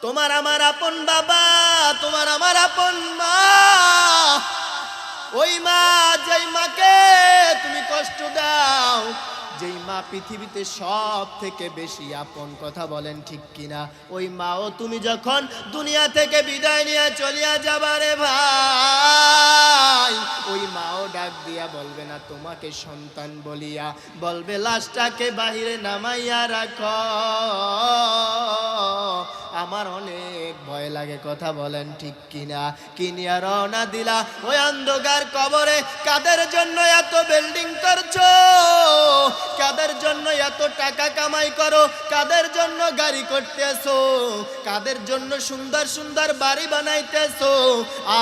তোমার আমার আপন বাবা, তোমার আমার আপন মা, ওই মা যেই মাকে তুমি কষ্ট দাও, যেই মা পৃথিবীতে সব থেকে বেশি আপন, কথা বলেন ঠিক কিনা? ওই মাও তুমি যখন দুনিয়া থেকে বিদায় নিয়ে চলিয়া যাবারে ভাই, ওই মাও ডাক দিয়া বলবে না তোমাকে সন্তান বলিয়া, বলবে লাশটাকে বাহিরে নামাইয়া রাখো। আমার অনেক ভয় লাগে, কথা বলেন ঠিক কিনা? কিনিয়া রওনা দিলা ওই অন্ধকার কবরে। কাদের জন্য এত বিল্ডিং করছো, কাদের জন্য এত টাকা কামাই করো, কাদের জন্য গাড়ি করতেছো, কাদের জন্য সুন্দর সুন্দর বাড়ি বানাইতেছো?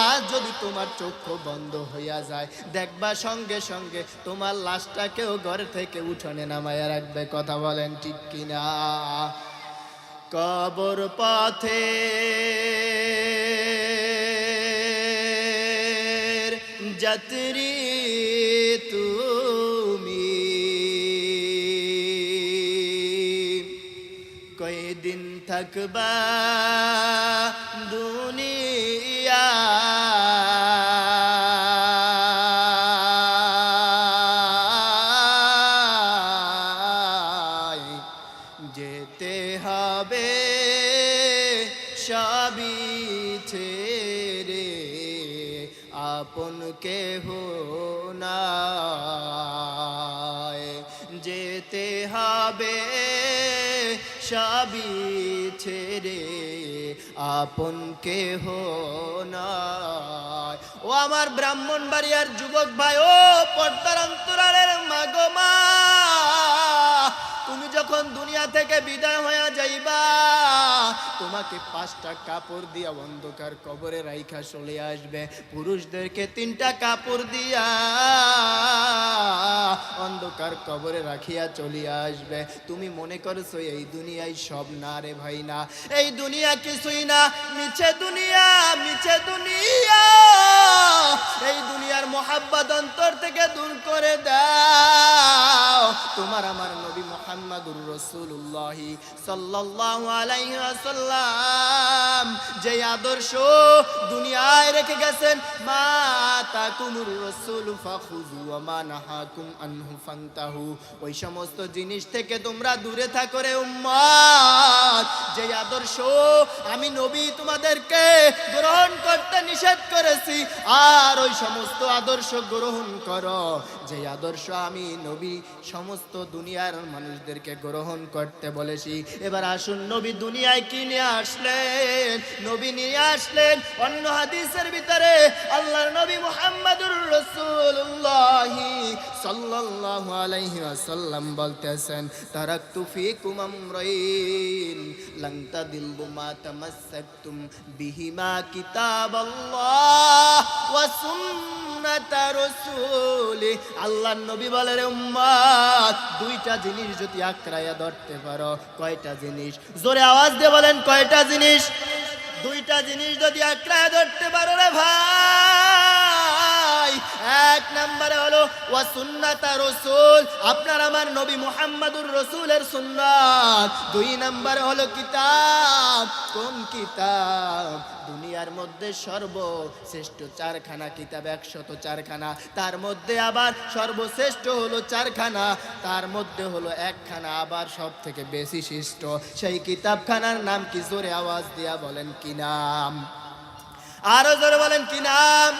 আজ যদি তোমার চক্ষু বন্ধ হইয়া যায়, দেখবা সঙ্গে সঙ্গে তোমার লাশটাকেও ঘর থেকে উঠোনে নামাইয়া রাখবে, কথা বলেন ঠিক কিনা? কবর পথে যাত্রী তুমি, কয়দিন থাকবা দুনিয়া, যেতে হবে সবই ছেড়ে, আপন কেহ নাই, যেতে হবে সবই ছেড়ে, আপন কেহ নাই। ও আমার ব্রাহ্মণবাড়িয়ার যুবক ভাই, ও পর্দার অন্তরালের মা গো মা, তুমি যখন দুনিয়া থেকে বিদায় হয়ে যাইবা, তোমাকে 5টা কাপড় দিয়া অন্ধকার কবরে রাইখা চলে আসবে। পুরুষদেরকে 3টা কাপড় দিয়া অন্ধকার কবরে রাখিয়া চলে আসবে। তুমি মনে করছো এই দুনিয়ায় সব না রে ভাই, না, এই দুনিয়া কিছুই না, মিছে দুনিয়া, মিছে দুনিয়া। এই দুনিয়ার মোহাব্বত অন্তর থেকে দূর করে দাও। তোমার আমার নবী মুহাম্মদুর রাসূলুল্লাহ সাল্লাল্লাহু আলাইহি ওয়াসাল্লাম যে আদর্শ দুনিয়ায় রেখে গেছেন, মা তাকুমুর রাসূল ফাখুযু ওয়া মা নাহাকুম আনহু ফান্তাহু, ওই সমস্ত জিনিস থেকে তোমরা দূরে থাকো রে উম্মত। যে আদর্শ আমি নবী তোমাদেরকে গ্রহণ করতে নিষেধ করেছি, আর ওই সমস্ত আদর্শ গ্রহণ করো যে আদর্শ আমি নবী সমস্ত দুনিয়ার মানুষদেরকে গ্রহণ করতে বলেছি। এবার আসুন, নবী দুনিয়ায় কি নিয়ে আসলেন? নবী নিয়ে আসলেন অন্য হাদিসের ভিতরে আল্লাহর নবী মুহাম্মদুর রাসূলুল্লাহ সাল্লাল্লাহু আলাইহি ওয়াসাল্লাম বলতেছেন, তারাকতু ফীকুম আমরাইন লান তাদিল্লু মা তামাসসাকতুম বিহিমা কিতাবাল্লাহ ওয়া সুন্নাতা রাসূলি। আল্লাহর নবী বলে রে উম্মত, 2টা জিনিস যদি আঁকড়াইয়া ধরতে পারো। কয়টা জিনিস? জোরে আওয়াজ দিয়ে বলেন, কয়টা জিনিস? 2টা জিনিস যদি আঁকড়াইয়া ধরতে পারো রে ভাই, 1 নম্বরে হলো ওয়া সুন্নাতা রাসূল, আপনার আমার নবী মুহাম্মদুর রাসূলের সুন্নাত। 2 নম্বরে হলো কিতাব। কোন কিতাব? দুনিয়ার মধ্যে সর্বশ্রেষ্ঠ 4খানা কিতাব, 104খানা, তার মধ্যে আবার সর্বশ্রেষ্ঠ হলো 4খানা, তার মধ্যে হলো 1খানা আবার সব থেকে বেশি শ্রেষ্ঠ। সেই কিতাবখানার নাম কি? জোরে আওয়াজ দিয়া বলেন কি নাম? আরো জোরে বলেন কি নাম?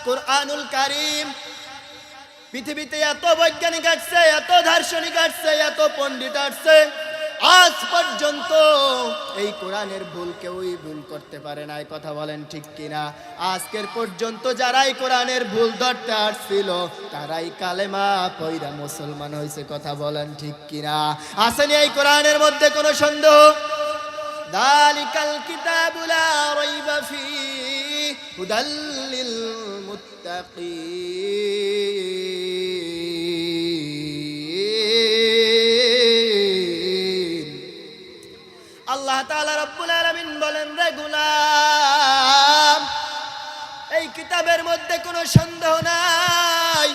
কুরআনুল কারীম। পৃথিবীতে এত বৈজ্ঞানিক আসছে, এত দার্শনিক আসছে, এত পণ্ডিত আসছে, আজ পর্যন্ত এই কোরআনের ভুল কেউই ভুল করতে পারে না, কথা বলেন ঠিক কিনা? আজকের পর্যন্ত যারাই কোরআনের ভুল ধরতে আসছিল তারাই কালেমা পয়রা মুসলমান হয়েছে, কথা বলেন ঠিক কিনা? আসেনি এই কোরআনের মধ্যে কোনো সন্দেহ? দালিকাল কিতাবু লা রাইবা ফীহি হুদাল লিল মুত্তাকিন। আল্লাহ তাআলা রব্বুল আলামিন বলেন, রে গোলাম, এই কিতাবের মধ্যে কোনো সন্দেহ নাই।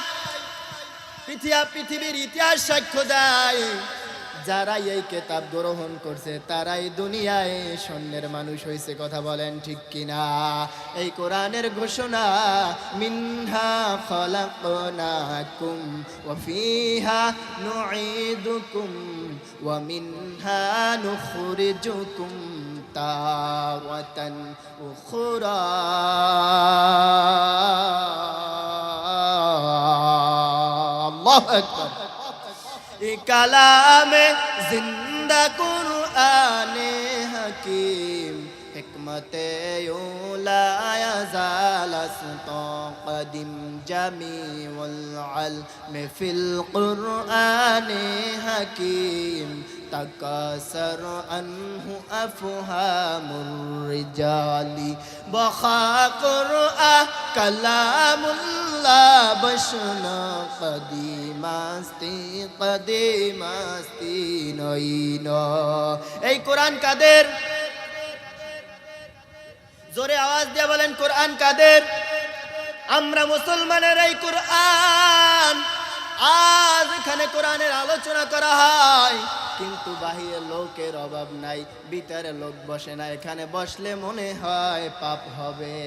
পৃথিবীর ইতিহাস সাক্ষ্য দেয় যারা এই কিতাব গ্রহণ করছে তারাই দুনিয়ায় স্বর্ণের মানুষ হয়েছে। কথা বলেন ঠিক কিনা? এই কোরআনের ঘোষণা, মিনহা খলাকনাকুম ওয়া ফিহা নুঈদুকুম ওয়া মিনহা নুখরিজুকুম তাওয়াতান উখরা। আল্লাহু আকবার। কালামে জিন্দা কুরআনে হাকিম, হিকমতে উলা ইয়াজাল কদিম জামিউল ইলমি ফিল কুরআনে হাকিম, তাকাসার আনহু আফহামুর রিজালি বখা কুরআন কালামুল্লাহ বশনা কদিমাস্তি কদিমাস্তি নইন। এই কোরআন কাদের? জোরে আওয়াজ দিয়ে বলেন কোরআন কাদের? আমরা মুসলমানের এই কোরআন। আজ এখানে কোরআনের আলোচনা করা হয়, কিন্তু বাহিরে লোকের অভাব নাই, ভিতরে লোক বসে না। এখানে বসলে মনে হয় পাপ হবে।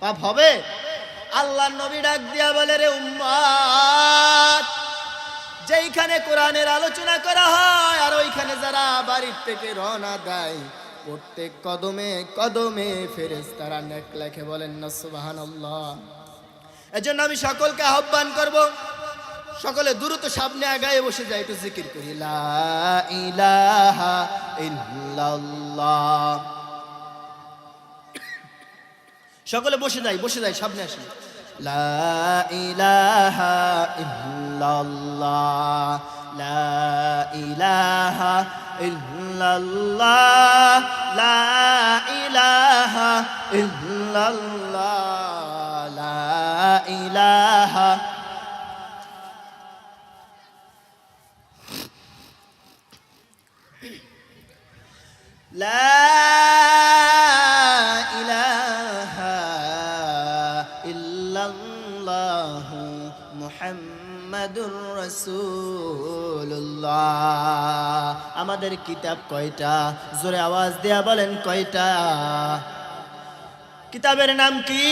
পাপ হবে? আল্লাহর নবী ডাক দিয়া বলে, রে উম্মত, যেইখানে কোরআনের আলোচনা করা হয় আর ওইখানে যারা বাড়ির থেকে রওনা দেয়, প্রত্যেক কদমে কদমে ফেরেশতারা নেক লেখে। বলেন না সুবহানাল্লাহ। এজন্য আমি সকলকে আহ্বান করব, সকলে দ্রুত সামনে আগায় বসে যায়, একটু জিকির করি লা ইলাহা ইল্লাল্লাহ। সকলে বসে যাই, সামনে আসি। লা ইলাহা ইল্লাল্লাহ, লা ইলাহা ইল্লাল্লাহ, লা ইলাহা ইল্লাল্লাহ, লা ইলাহা। লা ইলাহা ইল্লাল্লাহ মুহাম্মাদুর রাসূলুল্লাহ। আমাদের কিতাব কয়টা? জোরে আওয়াজ দেয়া বলেন কয়টা? কিতাবের নাম কি?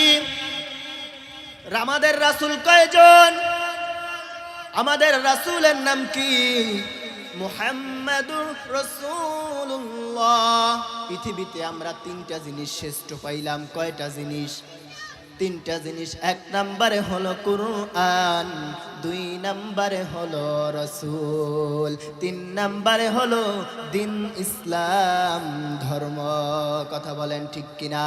আমাদের রাসূল কয়জন? আমাদের রাসূলের নাম কি? মুহাম্মাদুর রাসূলুল্লাহ। পৃথিবীতে আমরা তিনটা জিনিস শ্রেষ্ঠ পাইলাম। কয়টা জিনিস? তিনটা জিনিস। এক নম্বরে হলো কুরআন, দুই নম্বরে হলো রাসূল, তিন নম্বরে হলো দিন ইসলাম ধর্ম। কথা বলেন ঠিক কিনা?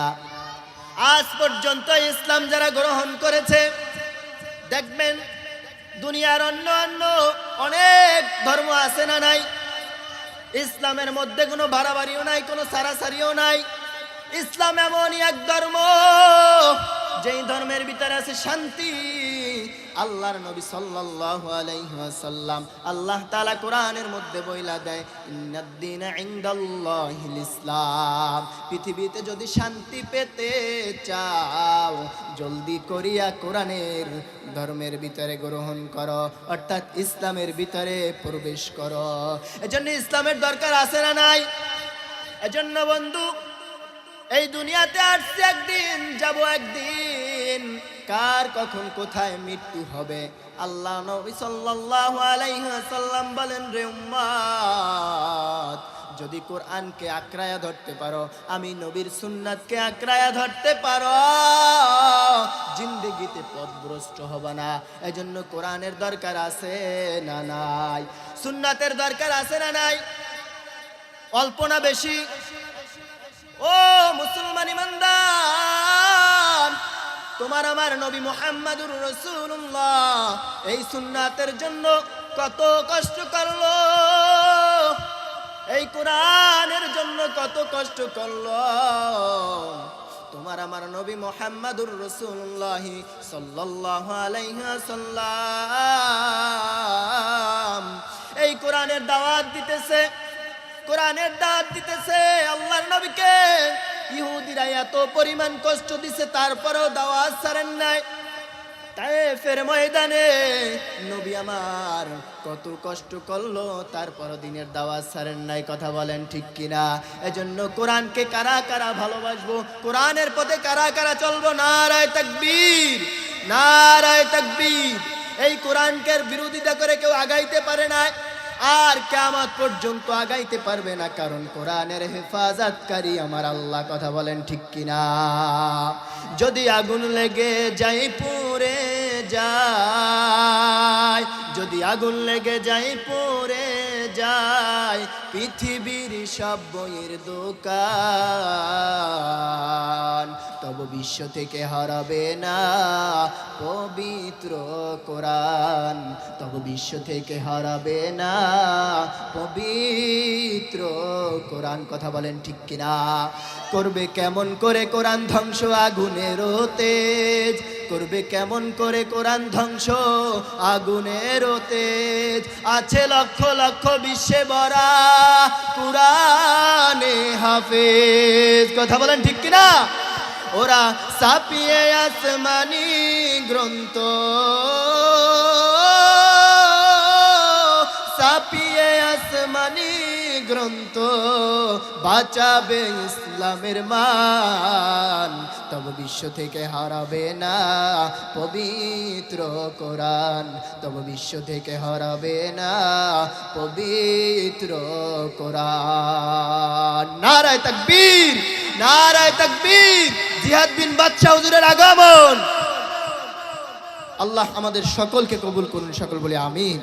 আজ পর্যন্ত ইসলাম যারা গ্রহণ করেছে, দেখবেন দুনিয়ার অন্য অনেক ধর্ম আছে না নাই? ইসলামের মধ্যে কোনো বাড়াবাড়িও নাই, কোনো সারাসারিও নাই। ইসলাম এমনই এক ধর্ম, যেই ধর্মের ভিতরে আছে শান্তি। আল্লাহর নবী সাল্লাল্লাহু আলাইহি ওয়াসাল্লাম, আল্লাহ তাআলা কোরআনের মধ্যে বইলা দেয়, ইন্নাদ-দীনা ইনদাল্লাহিল ইসলাম। পৃথিবীতে যদি শান্তি পেতে চাও, জলদি করিয়া কোরআনের ধর্মের ভিতরে গ্রহণ করো, অর্থাৎ ইসলামের ভিতরে প্রবেশ করো। এজন্য ইসলামের দরকার আছে না নাই? এজন্য বন্ধু, এই দুনিয়াতে আসছে একদিন, যাব একদিন। কার কখন কোথায় মৃত্যু হবে? আল্লাহ নবী সাল্লাল্লাহু আলাইহি ওয়াসাল্লাম বলেন, রে উম্মত, যদি কোরআনকে আঁকড়ায়া ধরতে পারো, আমি নবীর সুন্নাতকে আঁকড়ায়া ধরতে পারো, জিন্দেগিতে পথভ্রষ্ট হবে না। এজন্য কোরআনের দরকার আছে না নাই? সুন্নাতের দরকার আছে না নাই? অল্প না বেশি? ও মুসলমান ইমানদার, তোমার আমার নবী মুহাম্মাদুর রাসূলুল্লাহ এই সুন্নাতের জন্য কত কষ্ট করলো, এই কোরআনের জন্য কত কষ্ট করলো। তোমার আমার নবী মুহাম্মাদুর রাসূলুল্লাহ সাল্লাল্লাহু আলাইহি ওয়াসাল্লাম এই কোরআনের দাওয়াত দিতেছে, কোরআনের দাওয়াত দিতেছে। আল্লাহর নবীকে ইহুদিরা এত পরিমাণ কষ্ট দিছে, তারপরেও দাওয়াত ছাড়েন নাই। তায়েফের ময়দানে নবী আমার কত কষ্ট করলো, তারপর দিনের দাওয়াত ছাড়েন নাই। কথা বলেন ঠিক কিনা? এজন্য কোরআনকে কারা কারা ভালোবাসবো, কোরআনের পথে কারা কারা চলবো? নারায়ে তাকবীর, নারায়ে তাকবীর। এই কোরআনকে বিরোধিতা করে কেউ আগাইতে পারে না, আর কিয়ামত পর্যন্ত আগাইতে পারবে না, কারণ কোরআনের হেফাজতকারী আমার আল্লাহ। কথা বলেন ঠিক কিনা? যদি আগুন লেগে যাই পুড়ে যায়, যদি আগুন লেগে যাই পুড়ে যায়, পৃথিবীর সব বইয়ের দোকান, তবু বিশ্ব থেকে হারাবে না পবিত্র কোরআন, তবু বিশ্ব থেকে হারাবে না পবিত্র কোরআন। কথা বলেন ঠিক কিনা? করবে কেমন করে কোরআন ধ্বংস আগুনেরও তেজ, করবে কেমন করে কোরআন ধ্বংস আগুনেরও তেজ। আছে লক্ষ লক্ষ বিশ্বে ভরা কোরআনে হাফেজ। কথা বলেন ঠিক কিনা? ওরা ছাপিয়ে আসমানি গ্রন্থ, ছাপিয়ে আসমানি গ্রন্থ, বাঁচাবে ইসলামের মান, তবে বিশ্ব থেকে হারাবে না পবিত্র কোরআন, তবে বিশ্ব থেকে হারাবে না পবিত্র কোরআন। নারায়ে তাকবীর, নারায়ে তাকবীর। জিহাদ বিন বাদশাহ হুজুরের আগমন। আল্লাহ আমাদের সকলকে কবুল করুন, সকল বলি আমিন।